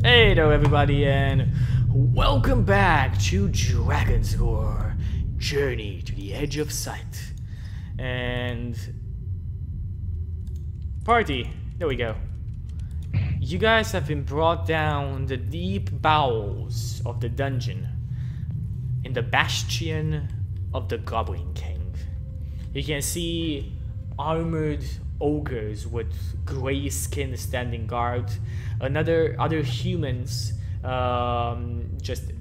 Hey there everybody, and welcome back to Dragon's Roar, Journey to the Edge of Sight. And party, there we go. You guys have been brought down the deep bowels of the dungeon in the bastion of the Goblin King. You can see armored ogres with gray skin standing guard, other humans just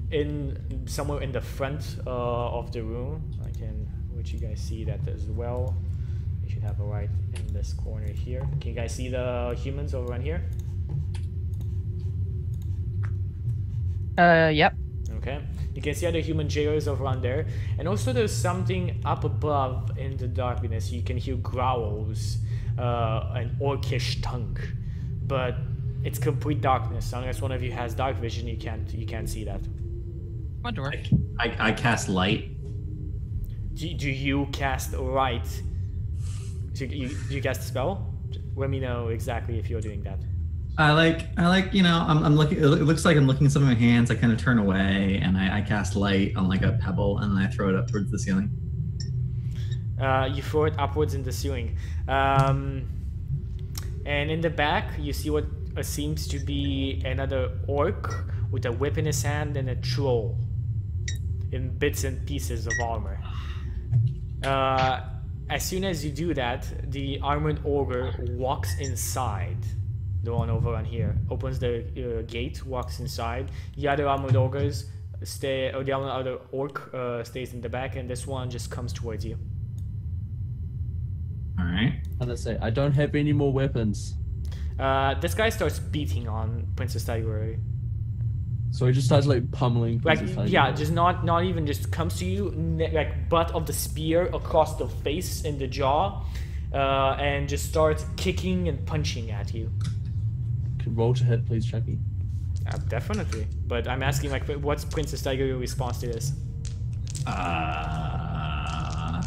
in somewhere in the front of the room. I can let you guys see that as well. You should have a right in this corner here. Can you guys see the humans over on here? Yep. Okay. You can see other human jailers over on there, and also there's something up above in the darkness. You can hear growls, an orcish tongue, but it's complete darkness. Unless one of you has dark vision, you can't see that. My door. I cast light. Do you cast light? Do you cast a spell? Let me know exactly if you're doing that. I like, you know, I'm looking, it looks like I'm looking at some of my hands. I kind of turn away and I cast light on like a pebble and I throw it up towards the ceiling. You throw it upwards in the ceiling. And in the back, you see what seems to be another orc with a whip in his hand and a troll in bits and pieces of armor. As soon as you do that, the armored ogre walks inside. The one over on here opens the gate, walks inside. The other armored ogres stay, or the other orc stays in the back, and this one just comes towards you. All right. And I say, I don't have any more weapons. This guy starts beating on Princess Tiger. So he just starts like pummeling. Like, Princess Tiger. yeah, just not even just comes to you, like butt of the spear across the face and the jaw, and just starts kicking and punching at you. Can roll to hit, please, Chuky. Definitely, but I'm asking, like, what's Princess Tiger's response to this? I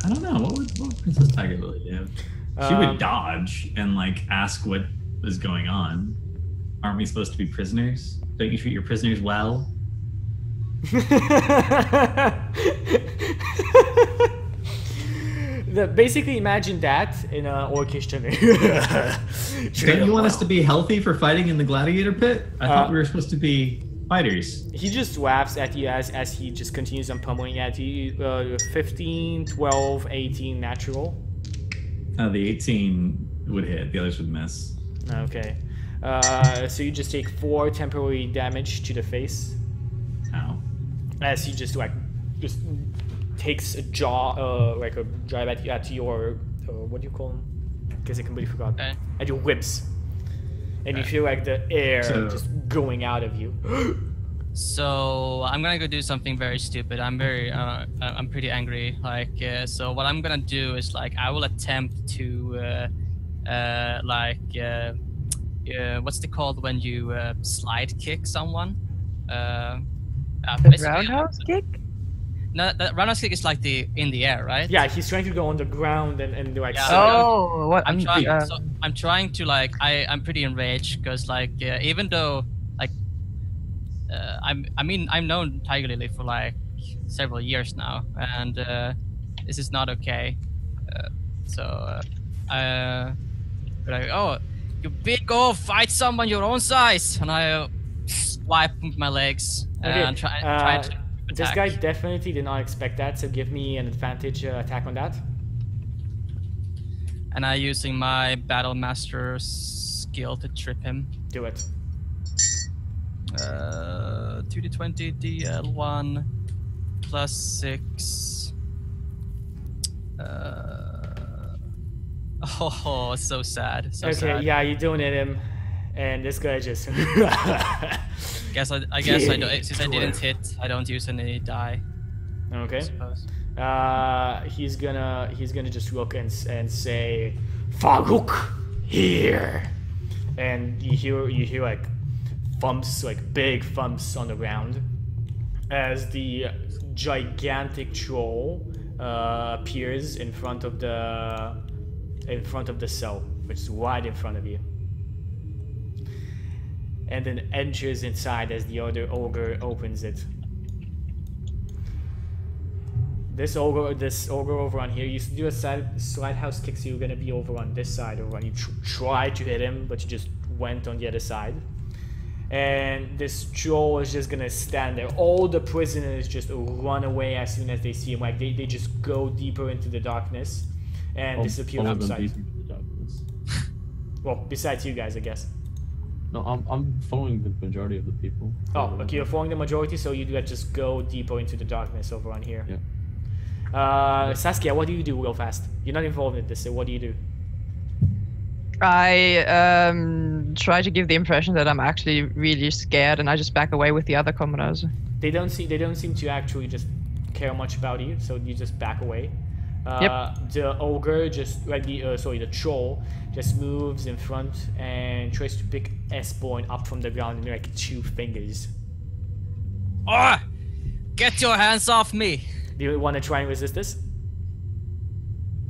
don't know. What would Princess Tiger really do? She would dodge and like ask what is going on. Aren't we supposed to be prisoners? Don't you treat your prisoners well? Basically, imagine that in an orcish tongue. Don't you want us to be healthy for fighting in the gladiator pit? I thought we were supposed to be fighters. He just laughs at you as he just continues on pummeling at you. 15, 12, 18 natural. The 18 would hit, the others would miss. Okay. So you just take 4 temporary damage to the face. Ow. As he just takes a jaw, like a drive at your, what do you call them? I guess I completely forgot. At your ribs. And you feel like the air just going out of you. So I'm gonna go do something very stupid. I'm pretty angry. Like, so what I'm gonna do is like I will attempt to, what's it called when you slide kick someone? Roundhouse kick? No, the roundhouse kick is like in the air, right? Yeah, he's trying to go on the ground and like. Yeah, oh, what? I'm trying to like I'm pretty enraged because like even though like I've known Tiger Lily for like several years now, and this is not okay. Like, oh, you big go fight someone your own size, and I swipe with my legs and try to attack. This guy definitely did not expect that, so give me an advantage attack on that. And I'm using my Battle Master skill to trip him. Do it. 2d20 DL1 plus 6. Oh, so sad. So sad. Yeah, you don't hit him, and this guy just. I guess I don't, since I didn't hit, I don't use any die. Okay. He's gonna just look and say, "Faruk, here," and you hear like thumps, like big thumps on the ground, as the gigantic troll appears in front of the cell, which is right in front of you. and then enters inside as the other ogre opens it. This ogre over on here, you do a slide house kick, so you're gonna be over on this side, over on you tried to hit him, but you just went on the other side. And this troll is just gonna stand there. All the prisoners just run away as soon as they see him. Like they just go deeper into the darkness and disappear outside. Well, besides you guys, I guess. No, I'm following the majority of the people. Oh, okay, you're following the majority, so you just go deeper into the darkness over on here. Yeah. Saskia, what do you do real fast? You're not involved in this, so what do you do? I try to give the impression that I'm actually really scared, and I just back away with the other commoners. They don't seem to actually just care much about you, so you just back away. The ogre just the troll just moves in front and tries to pick Esborn up from the ground in like 2 fingers. Oh, get your hands off me! Do you want to try and resist this?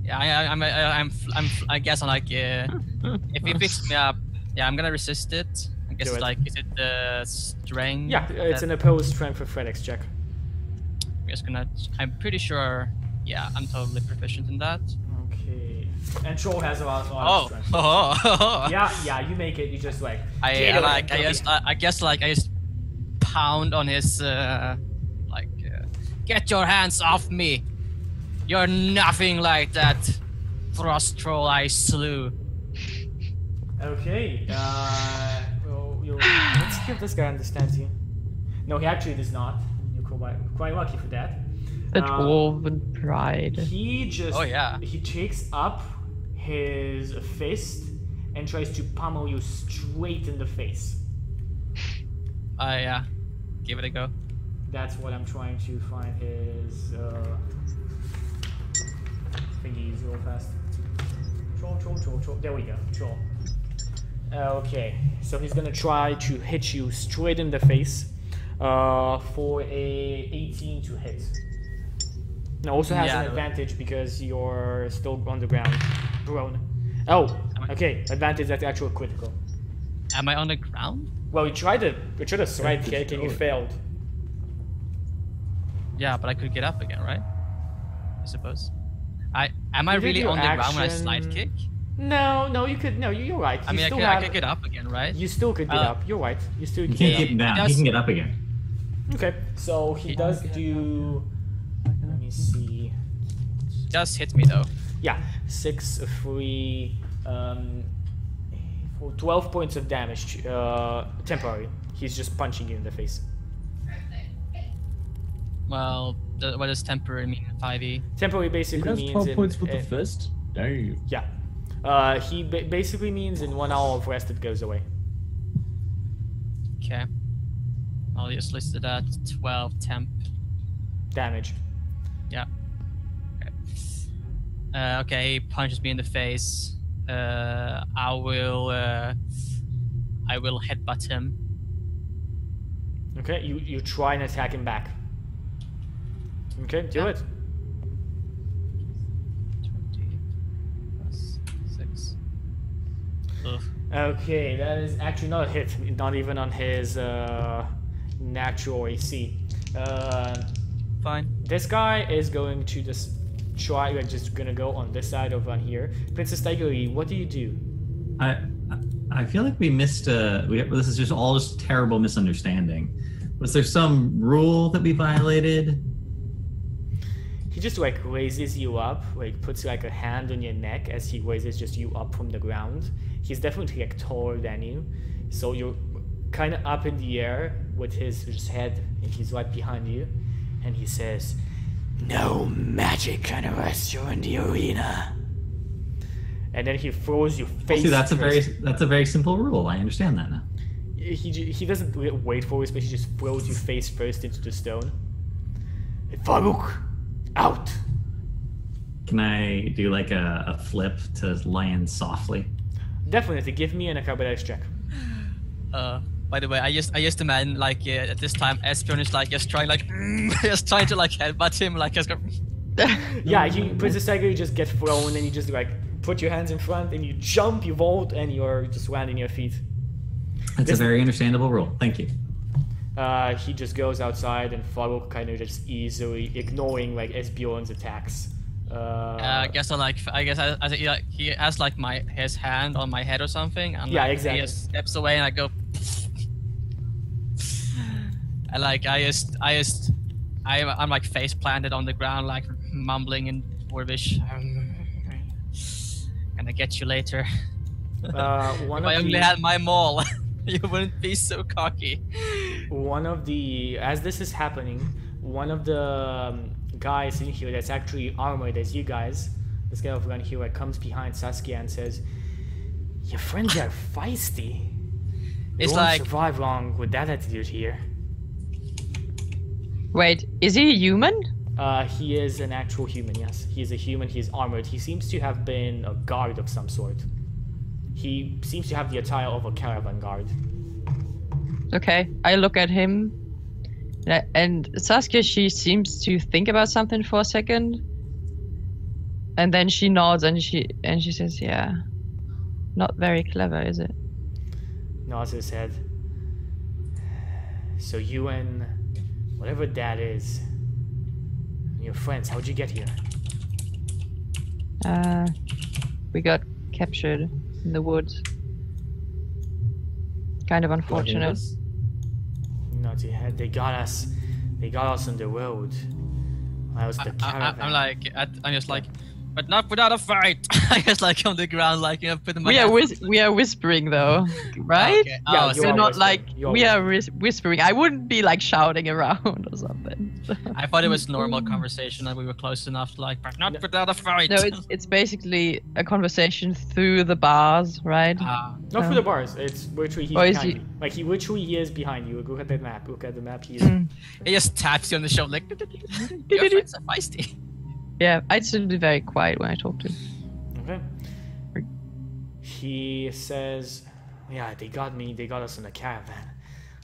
Yeah, I guess I'm like, if he picks me up, yeah, I'm gonna resist it. I guess like, is it the strength? Yeah, it's an opposed strength for athletics check. I'm pretty sure, yeah, I'm totally proficient in that. Okay. And troll has a lot of strength. Yeah, you make it. You just like. I guess I just pound on his get your hands off me. You're nothing like that frost troll I slew. Okay. Let's see if this guy understands you. No, he actually does not. You're quite lucky for that. The dwarven pride. He just. Oh yeah. He takes up his fist and tries to pummel you straight in the face. Yeah. Give it a go. That's what I'm trying to find his thingies real fast. Troll. There we go. Troll. Okay, so he's gonna try to hit you straight in the face for a 18 to hit. Now also has an advantage because you're still on the ground, prone. Oh, okay, advantage that's actual critical. Am I on the ground? Well, you tried a slide kick and you failed. Yeah, but I could get up again, right? I suppose. Am I really on the ground when I slide kick? No, you could. No, you're right. I mean, I could get up again, right? You still could get up. You're right. You still can get get up. Down. He can get up again. Okay, so he does do. Let me see. Does hit me though. Yeah, 6, 3, for 12 points of damage. Temporary. He's just punching you in the face. Well, what does temporary mean? 5e. Temporary basically he means 12 points with the fist. Damn. Yeah. He basically means in 1 hour of rest it goes away. Okay. I'll just list it at 12 temp. Damage. Yeah. Okay. Okay, he punches me in the face. I will headbutt him. Okay, you try and attack him back. Okay, do it. 20 plus 6. Ugh. Okay, that is actually not a hit. Not even on his natural AC. Fine. This guy is going to just try. We're just gonna go on this side over on here. Princess Tigeri, what do you do? I feel like we missed. This is just terrible misunderstanding. Was there some rule that we violated? He just like raises you up, like puts like a hand on your neck as he raises just you up from the ground. He's definitely like taller than you, so you're kind of up in the air with his head, and he's right behind you, and he says, "No magic can arrest you in the arena." And then he throws you face. See, that's a very simple rule. I understand that now. He doesn't wait for it, but he just throws you face first into the stone. Farouk, out. Can I do like a flip to land softly? Definitely. Give me an acrobatics check. By the way, I just imagine like at this time Esbjorn is like just trying to like headbutt him like just go. Yeah, Princess Tiger, you just get thrown and you just like put your hands in front and you jump, you vault, and you're just landing your feet. That's a very understandable rule. Thank you. He just goes outside and follow, kind of just easily ignoring like Esbjorn's attacks. I guess he has like his hand on my head or something, and Yeah, like, exactly. he just steps away, and I go, and like I'm like face planted on the ground, like mumbling in Dwarvish. Gonna get you later. One If of I only the- had my maul, you wouldn't be so cocky. One of the, as this is happening, one of the guys in here that's actually armored as you guys, this guy over here like comes behind Saskia and says, "Your friends are feisty. You It's won't like, survive long with that attitude here." Wait, is he human? He is an actual human, yes. He is a human, he is armored. He seems to have been a guard of some sort. He seems to have the attire of a caravan guard. Okay, I look at him, and Saskia, she seems to think about something for a second, and then she nods and she says, "Yeah, not very clever, is it?" Nods his head. So you and whatever that is, and your friends, how'd you get here? We got captured in the woods. Kind of unfortunate. Nods your head. They got us on the road. I was the caravan. I'm just like, but not without a fight. I just like on the ground, like, you know, putting my We are hands- we are whispering though, right? Okay. Yeah, Oh, you so We're are not whispering. like You are we are whispering. I wouldn't be like shouting around or something. I thought it was normal conversation and we were close enough to like, but not without a fight. No, it's basically a conversation through the bars, right? Not through the bars. It's literally he's Or is behind he- you. Like he is behind you. Look at that map. Look at the map. He is. He just taps you on the shoulder like, your friends are feisty. Yeah, I'd still be very quiet when I talk to him. Okay. He says, "Yeah, they got me. They got us in a caravan.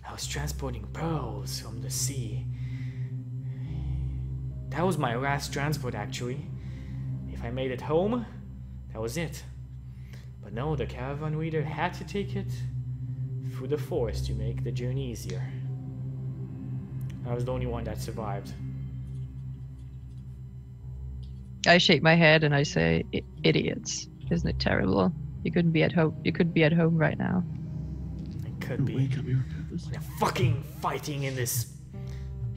I was transporting pearls from the sea. That was my last transport, actually. If I made it home, that was it. But no, the caravan leader had to take it through the forest to make the journey easier. I was the only one that survived." I shake my head and I say, "Idiots! Isn't it terrible? You couldn't be at home. You could be at home right now." It could be. Wake up your purpose. They're fucking fighting in this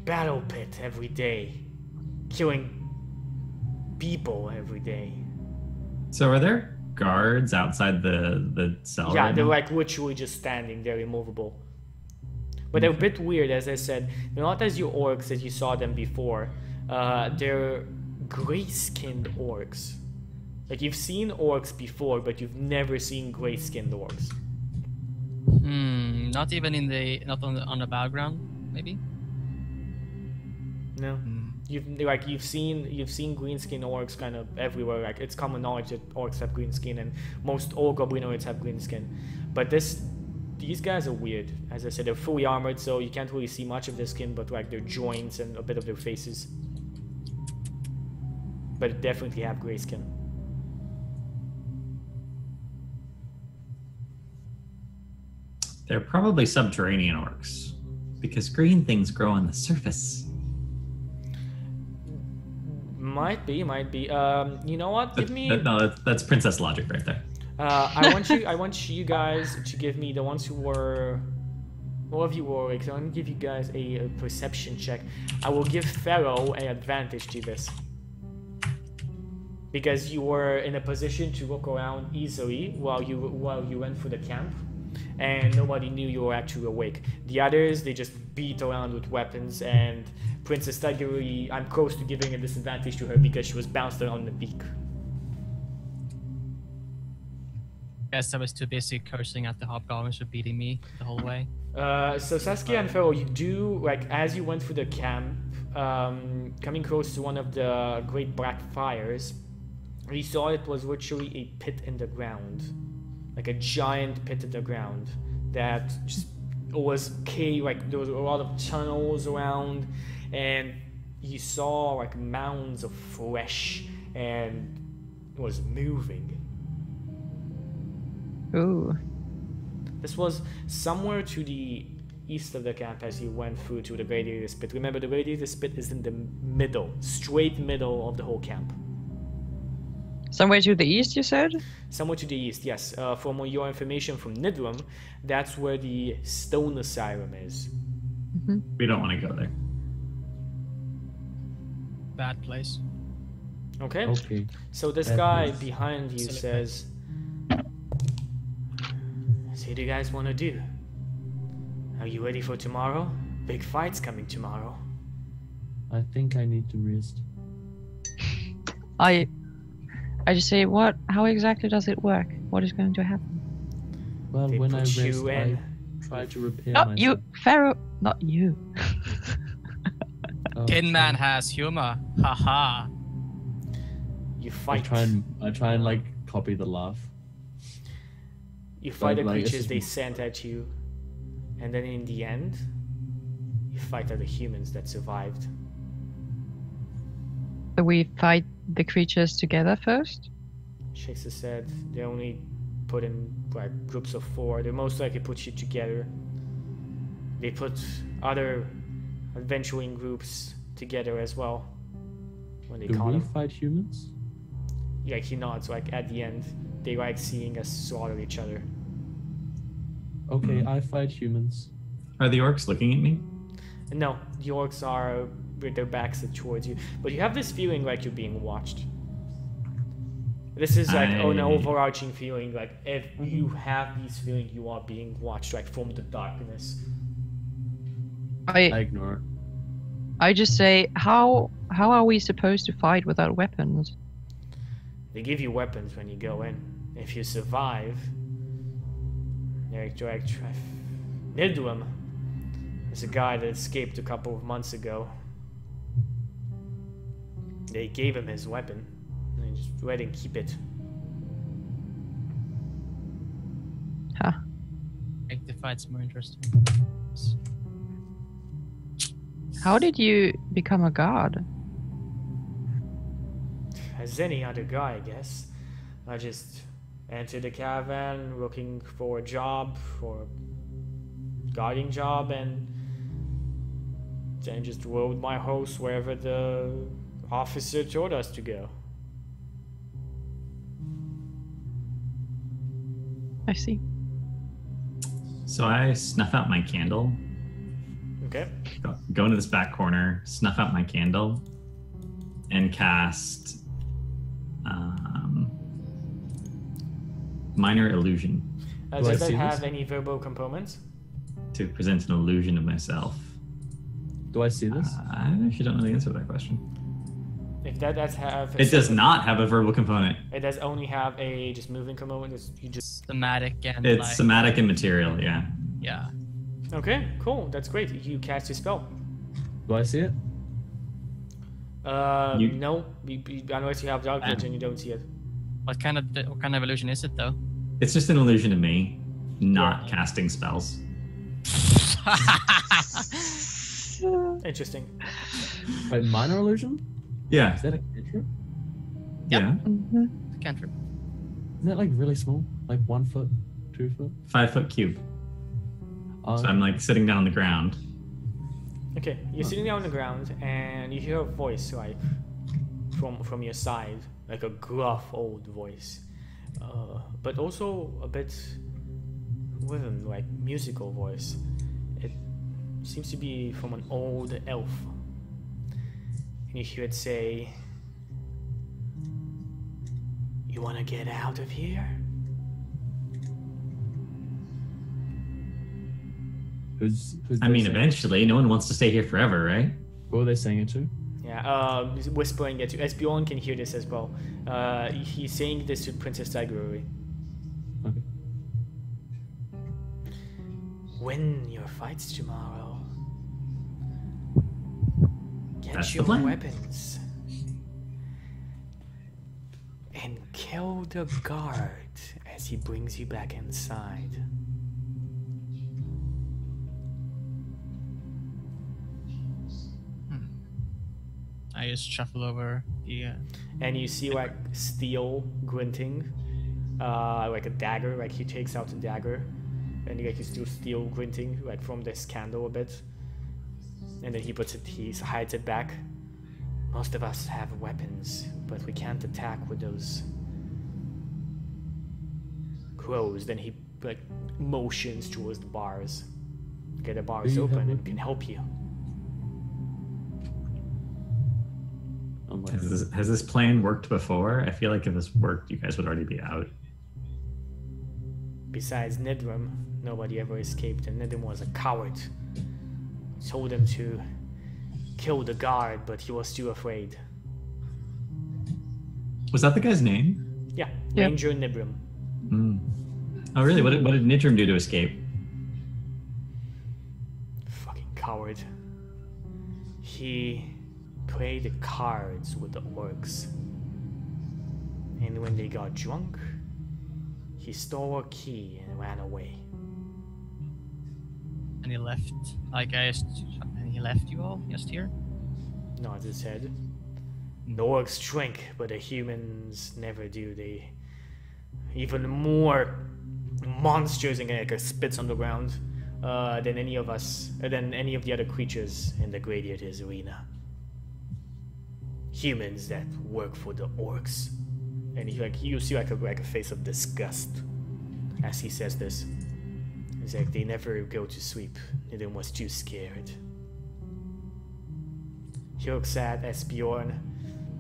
battle pit every day, killing people every day. So are there guards outside the cell? Yeah, right they're now? like literally just standing there, immovable. But they're a bit weird, as I said. They're not as you orcs as you saw them before. They're gray-skinned orcs. Like you've seen orcs before, but you've never seen gray-skinned orcs. Not even not on the background, maybe. No. You've seen green skin orcs kind of everywhere. Like it's common knowledge that orcs have green skin, and most all goblinoids have green skin. But these guys are weird. As I said, they're fully armored, so you can't really see much of their skin, but like their joints and a bit of their faces. But definitely have gray skin. They're probably subterranean orcs, because green things grow on the surface. Might be. You know what? Give me. That's princess logic right there. I want you guys to give me the ones who were. All of you were. So I'm gonna give you guys a perception check. I will give Pharaoh an advantage to this, because you were in a position to look around easily while you went through the camp, and nobody knew you were actually awake. The others, they just beat around with weapons, and Princess Tiggery, I'm close to giving a disadvantage to her because she was bounced on the beak. Guess I was too busy cursing at the hobgoblins for beating me the whole way. So Saskia and Pharaoh, you do, like, as you went through the camp, coming close to one of the great black fires, you saw it was literally a pit in the ground. Like a giant pit in the ground that just was like there was a lot of tunnels around, and you saw like mounds of flesh, and it was moving. Ooh. This was somewhere to the east of the camp as you went through to the radiator spit. Remember, the radiator spit is in the middle, straight middle of the whole camp. Somewhere to the east, you said? Somewhere to the east, yes. From your information from Nidrum, that's where the stone asylum is. We don't want to go there. Bad place. Okay. Okay. So this Bad guy place. behind you Silly says, "So what do you guys want to do? Are you ready for tomorrow? Big fight's coming tomorrow." I think I need to rest. I just say, what? How exactly does it work? What is going to happen? Well, They when I put rest, you in. I try to repair Not myself. you, Pharaoh. Not you. Oh, Tin Man sorry. has humor. Haha. You I fight. try and like copy the laugh. You fight the like, it's creatures just- they sent at you, and then in the end, you fight other humans that survived. We fight the creatures together first. Shakes his head. They only put in like groups of 4. They most likely put you together. They put other adventuring groups together as well when they Do caught we them. fight humans? Yeah, he nods. Like at the end, they like seeing us slaughter each other. Okay, I fight humans. Are the orcs looking at me? And no, the orcs are with their backs towards you, but you have this feeling like you're being watched. This is like an I- overarching feeling. Like if you have this feeling, you are being watched, like from the darkness. I I ignore it. I just say, how are we supposed to fight without weapons? They give you weapons when you go in. If you survive, Nidrum is a guy that escaped a couple of months ago. They gave him his weapon, and he just let him keep it. Huh. Make the fights more interesting. How did you become a god? As any other guy, I guess. I just entered the caravan looking for a job, for a guarding job, and then just rode my horse wherever the officer told us to go. I see. So I snuff out my candle, Okay. go into this back corner, snuff out my candle, and cast Minor Illusion Do I Does that see have this? any verbal components? to present an illusion of myself. Do I see this? I actually don't know the answer to that question. If that does have, It does not have a verbal component. It does only have a just moving component. You just Thematic and It's like, somatic and material, yeah. yeah. okay, cool. That's great. You cast your spell. Do I see it? You- No, unless you have dark vision, you don't see it. What kind of illusion is it though? It's just an illusion of me not casting spells. Interesting. Wait, minor illusion? Yeah, Is that a cantrip? yeah. Cantrip. Isn't that like really small? Like 1 foot, 2 foot? 5 foot cube. So I'm like sitting down on the ground. Okay, you're sitting down on the ground and you hear a voice like from your side, like a gruff old voice, but also a bit rhythm, like musical voice. It seems to be from an old elf, and you hear it say, "You want to get out of here?" Who's I they mean, saying- eventually, no one wants to stay here forever, right? What were they saying it to? Yeah, whispering it to Esbjorn can hear this as well. He's saying this to Princess Tiguri. Okay. Win your fights tomorrow. Get That's the your plan. weapons. And kill the guard as he brings you back inside. I just shuffle over the. And you see like steel glinting, like a dagger, like he takes out a dagger. and like he's still glinting like from this candle a bit. And then he hides it back. Most of us have weapons, but we can't attack with those crows. Then he like motions towards the bars. Okay, the bars open and can help you. Has this plan worked before? I feel like if this worked, you guys would already be out. Besides Nidrim, nobody ever escaped, and Nidrim was a coward. Told him to kill the guard, but he was too afraid. Was that the guy's name? Yeah, Yep. Ranger Nidrim. Oh, really? What did Nidrim do to escape? Fucking coward. He played the cards with the orcs. And when they got drunk, he stole a key and ran away. And he left. Like and he left you all just here. Nods his head. The orcs drink, but the humans never do. They even more monsters and like spits on the ground than any of the other creatures in the Gladiators arena. Humans that work for the orcs. And you see like a face of disgust as he says this. It's like they never go to sleep. Nidrim was too scared. He looks at Esbjorn.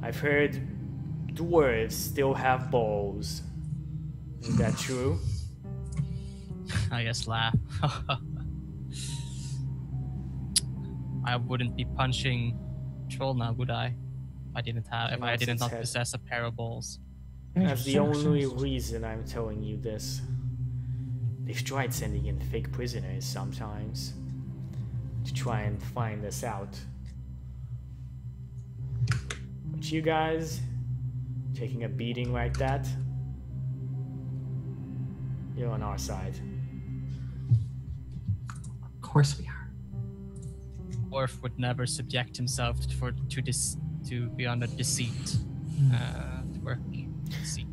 I've heard dwarves still have balls. Is that true? I just laugh. I wouldn't be punching troll now, would I? If I did not possess a pair of balls. That's the only reason I'm telling you this. They've tried sending in fake prisoners sometimes to try and find us out. But you guys, taking a beating like that, you're on our side. Of course we are. Orf would never subject himself to be under deceit. To work deceit.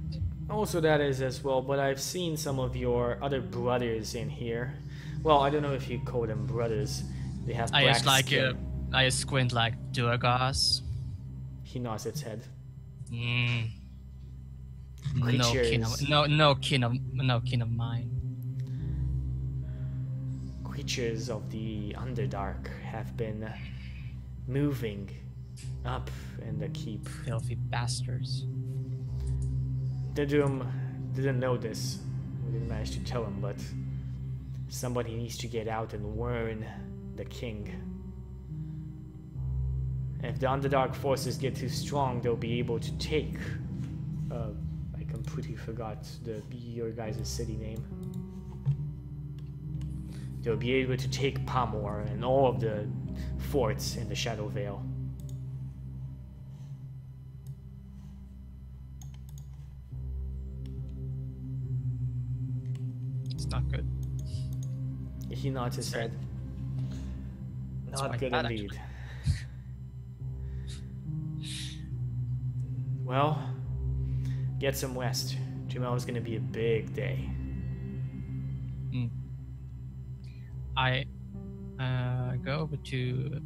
Also that is as well, but I've seen some of your other brothers in here. Well, I don't know if you call them brothers. They have black skin. I just squint like Durgas. He nods his head. No kin of mine. Creatures of the Underdark have been moving up in the keep. Filthy bastards. Nidrim didn't know this. We didn't manage to tell him, but somebody needs to get out and warn the king. If the Underdark forces get too strong, they'll be able to take... I completely forgot your guys' city name. They'll be able to take Pamor and all of the forts in the Shadow Vale. It's not good. He nods his head. That's Not quite good bad, indeed. actually. Well, get some rest. Tomorrow's gonna be a big day. I go over to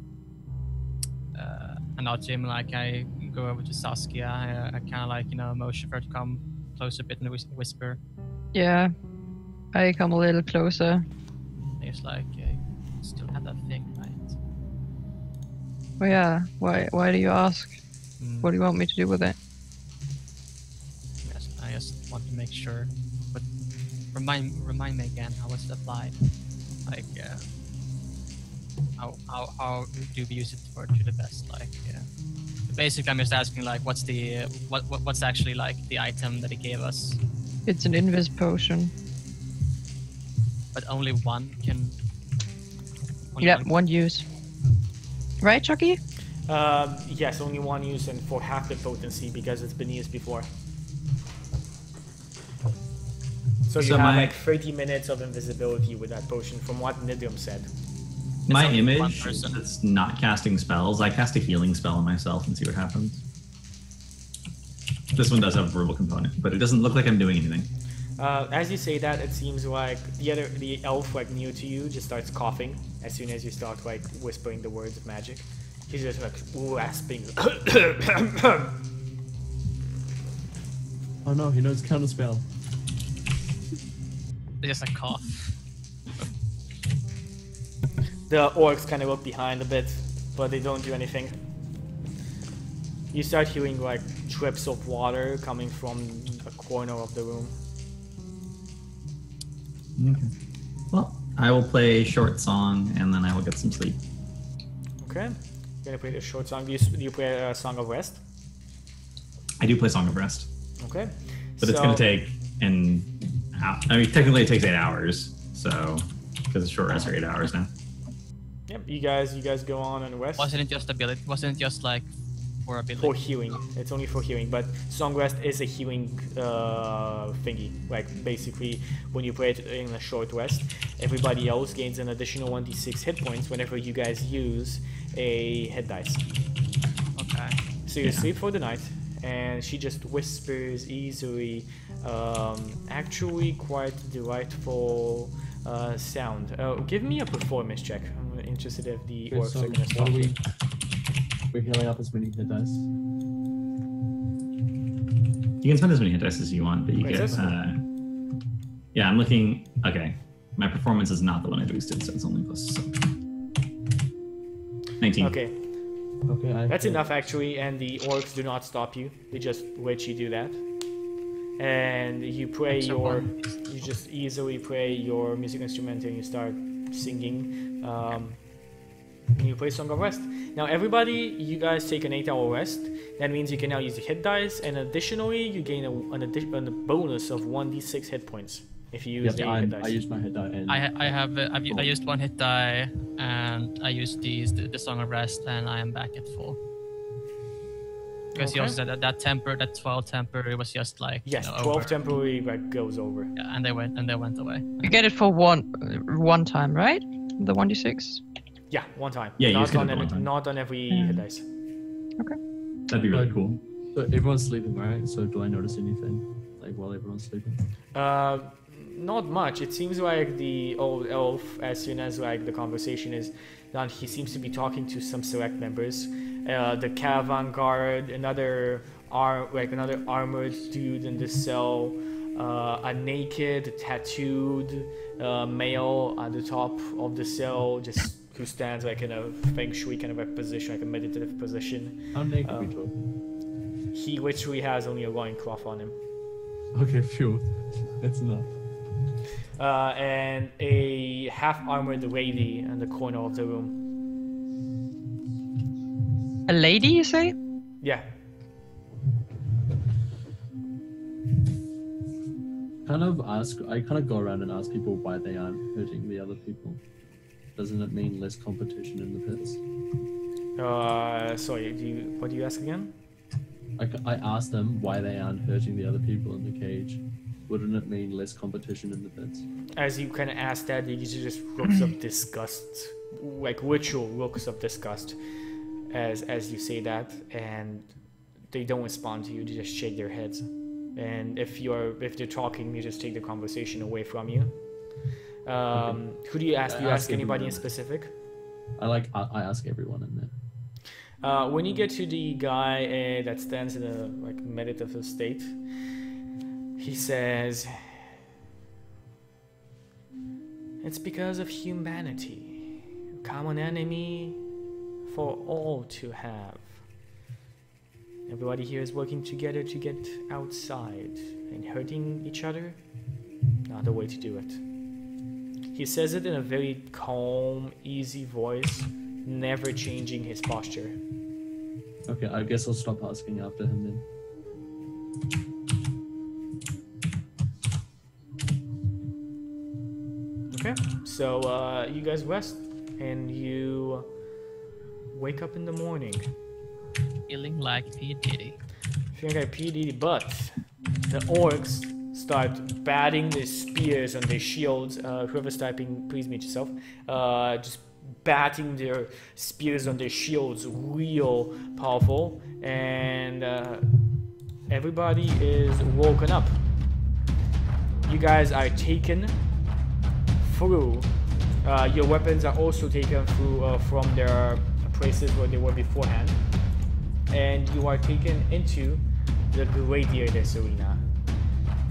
not Jim, like I go over to Saskia. I kind of like, motion for her to come closer a bit and whisper. Yeah, I come a little closer. It's like, you still have that thing, right? Oh yeah, why do you ask? What do you want me to do with it? Yes, I just want to make sure. But remind me again, how was it applied? Like, how do we use it to the best? Like, basically, I'm just asking, like, what's actually like the item that he gave us? It's an invis potion. But only one can. One use. Right, Chuky? Yes, only one use and for half the potency because it's been used before. So you have like 30 minutes of invisibility with that potion from what Nidrim said. My image that's not casting spells, I cast a healing spell on myself and see what happens. This one does have a verbal component, but it doesn't look like I'm doing anything. As you say that, it seems like the elf like near to you just starts coughing as soon as you start like whispering the words of magic. He's just like rasping. Oh no, he knows counterspell. They just like cough. The orcs kind of look behind a bit, but they don't do anything. You start hearing like drips of water coming from a corner of the room. Okay. Well, I will play a short song and then I will get some sleep. Okay. You're gonna play a short song. Do you play a Song of Rest? I do play Song of Rest. Okay. But it's gonna take technically it takes 8 hours, so because the short rests are 8 hours now. Yep. You guys go on and rest. Wasn't it just ability? Wasn't it just like for ability? For healing. It's only for healing, but Song Rest is a healing thingy. Like basically, when you play it in a short rest, everybody else gains an additional 1d6 hit points whenever you guys use a hit dice. Okay. So you sleep for the night, and she just whispers easily, actually quite delightful sound. Give me a performance check. I'm interested if the Okay, orcs so are gonna what stop are you. we're healing up as many hit dice. You can spend as many hit dice as you want, but you get. Yeah, I'm looking. Okay, my performance is not the one I boosted, so it's only plus 19. Okay, Okay, that's enough actually, and the orcs do not stop you. They just let you do that. And you play you just easily play your music instrument and you start singing. And you play Song of Rest. Now everybody, you guys take an 8-hour rest. That means you can now use the hit dice, and additionally you gain a bonus of 1d6 hit points if you use the hit dice. I used my hit die and I used one hit die, and I used the Song of Rest, and I am back at full. Because you also said that temper, that 12 temper, it was just like yes, 12 over. temporary like goes over. Yeah, and they went away. You get it for one time, right? The 1d6. Yeah, one time. Yeah, you not just get on it one time. not on every hit dice. Okay. That'd be really cool. So everyone's sleeping, right? So do I notice anything like while everyone's sleeping? Not much. It seems like the old elf, as soon as like the conversation is done, he seems to be talking to some select members. The caravan guard, another armored dude in the cell, a naked, tattooed male at the top of the cell, just who stands like in a feng shui kind of a position, like a meditative position. How naked are we talking? He literally has only a loincloth on him. Okay, phew. That's enough. And a half-armored lady in the corner of the room. A lady, you say? Yeah. I kind of go around and ask people why they aren't hurting the other people. Doesn't it mean less competition in the pits? Sorry, what do you ask again? I asked them why they aren't hurting the other people in the cage. Wouldn't it mean less competition in the pits? As you kind of ask that, you just looks of disgust, like literal looks of disgust, as you say that, and they don't respond to you. They just shake their heads, and if they're talking, you just take the conversation away from you. Who do you ask? Do you ask anybody in specific? I ask everyone in there. When you get to the guy that stands in a like meditative state, he says, "It's because of humanity, a common enemy for all to have. Everybody here is working together to get outside, and hurting each other, not the way to do it." He says it in a very calm, easy voice, never changing his posture. Okay, I guess I'll stop asking after him then. Okay, so you guys rest, and you wake up in the morning. Feeling like P. Diddy. Feeling like P. Diddy, but the orcs start batting their spears and their shields. Whoever's typing, please mute yourself. Just batting their spears on their shields, real powerful, and everybody is woken up. you guys are taken through. Your weapons are also taken through from their places where they were beforehand, and you are taken into the gladiators arena.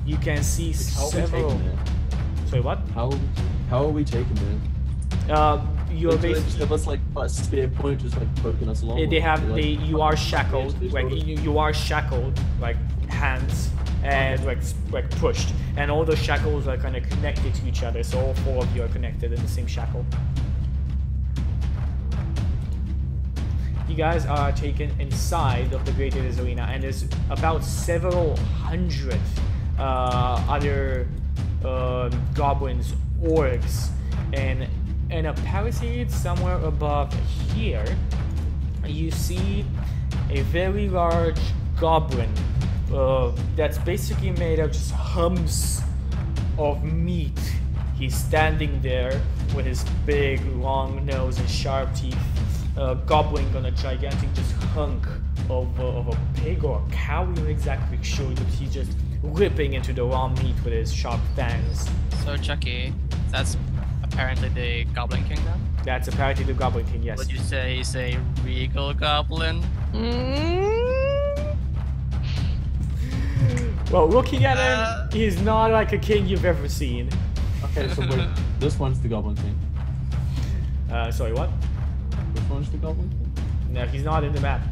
You can see several. Sorry, what? How are we taking there? You're basically. There was like a spear point just like poking us along. You are shackled. Like you are shackled, like hands and like pushed, and all the shackles are kind of connected to each other. So all 4 of you are connected in the same shackle. You guys are taken inside of the gladiators arena, and there's about several hundred other goblins, orcs, and in a palisade somewhere above here, you see a very large goblin that's basically made of just humps of meat. He's standing there with his big, long nose and sharp teeth, gobbling on a gigantic just hunk of a pig or a cow. You're not exactly sure, but he's just ripping into the raw meat with his sharp fangs. So Chuky, that's apparently the Goblin King then? That's apparently the Goblin King, yes. Would you say he's a regal goblin? Well, looking at him, he's not like a king you've ever seen. Okay, so wait, this one's the Goblin King. Sorry, what? Which one's the Goblin King? No, he's not in the map.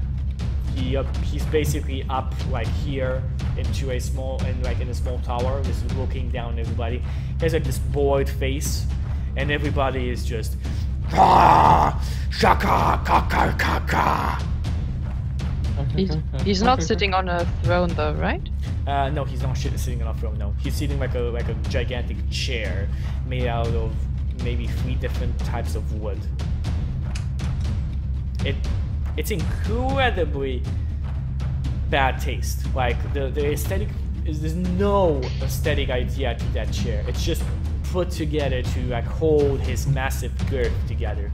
He's basically up like here into a small in a small tower, just looking down at everybody. He has like this bored face, and everybody is just shaka kaka kaka. He's not sitting on a throne though, right? No, he's not sitting on a throne. No, he's sitting like a gigantic chair made out of maybe 3 different types of wood. It's incredibly bad taste. Like the aesthetic there's no aesthetic idea to that chair. It's just put together to like hold his massive girth together.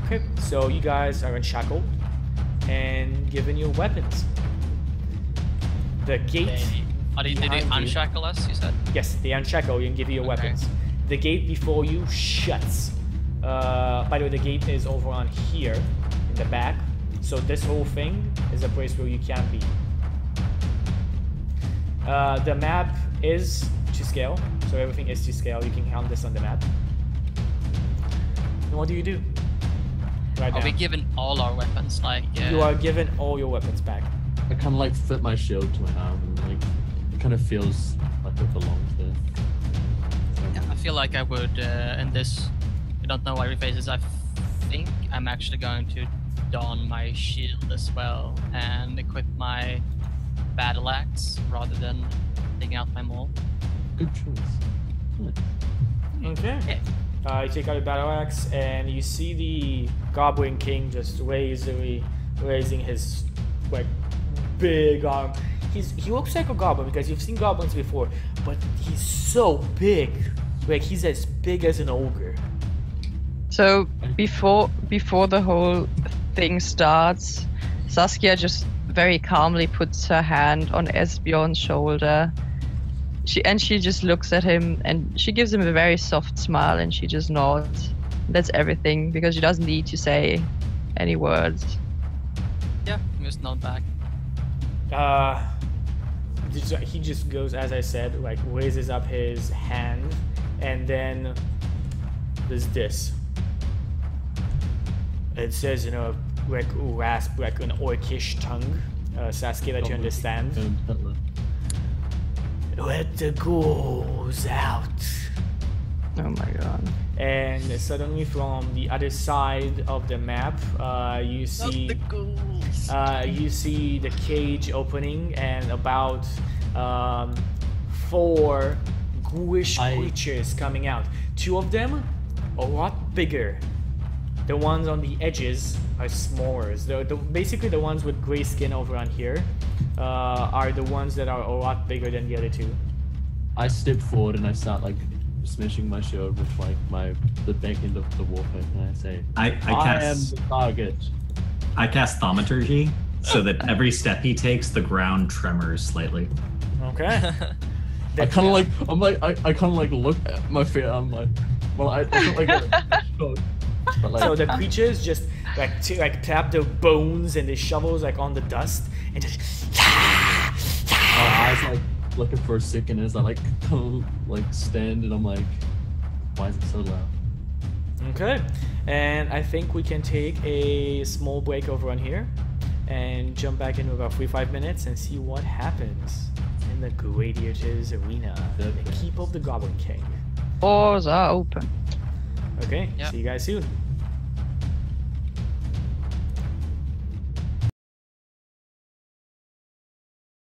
Okay, so you guys are unshackled and given your weapons. The gate. Did they unshackle us, you said? Yes, they unshackle you and give you your weapons. The gate before you shuts. By the way, the gate is over on here in the back. So this whole thing is a place where you can't be. The map is to scale, so everything is to scale. You can count this on the map. And what do you do? Right now? Are we given all our weapons? Like you are given all your weapons back. I kind of like flip my shield to my arm, and like it kind of feels like it belongs there. Yeah, I feel like I would in this. I don't know why refaces. I think I'm actually going to don my shield as well and equip my battle axe rather than taking out my maul. Good choice. Okay. Yeah. You take out your battle axe and you see the Goblin King just raising his like big arm. He looks like a goblin because you've seen goblins before, but he's so big. Like he's as big as an ogre. So before the whole thing starts, Saskia just very calmly puts her hand on Esbjorn's shoulder. She just looks at him and she gives him a very soft smile and she just nods. That's everything because she doesn't need to say any words. Yeah, just nod back. He just goes, as I said, like raises up his hand, and then there's this. It says in a like rasp, like an orcish tongue, Saskia, that you understand. Let the ghouls out. Oh my god. And suddenly from the other side of the map, you see the cage opening and about 4 ghoulish creatures coming out. 2 of them a lot bigger. The ones on the edges are smaller. Basically the ones with gray skin over on here are the ones that are a lot bigger than the other 2. I step forward and I start like smashing my shield with like the back end of the warpipe, and I say, I am the target. I cast Thaumaturgy, so that every step he takes, the ground tremors slightly. Okay. I kind of like, I kind of like look at my feet. I'm like, well, I don't like but like, So the creatures just like tap their bones and the shovels like on the dust and just. my eyes like looking for a second as I like kind of like stand and I'm like, why is it so loud? Okay, and I think we can take a small break over on here and jump back into about 3-5 minutes and see what happens in the Gladiators Arena, the Keep of the Goblin King. Doors are open. Okay, Yep. see you guys soon.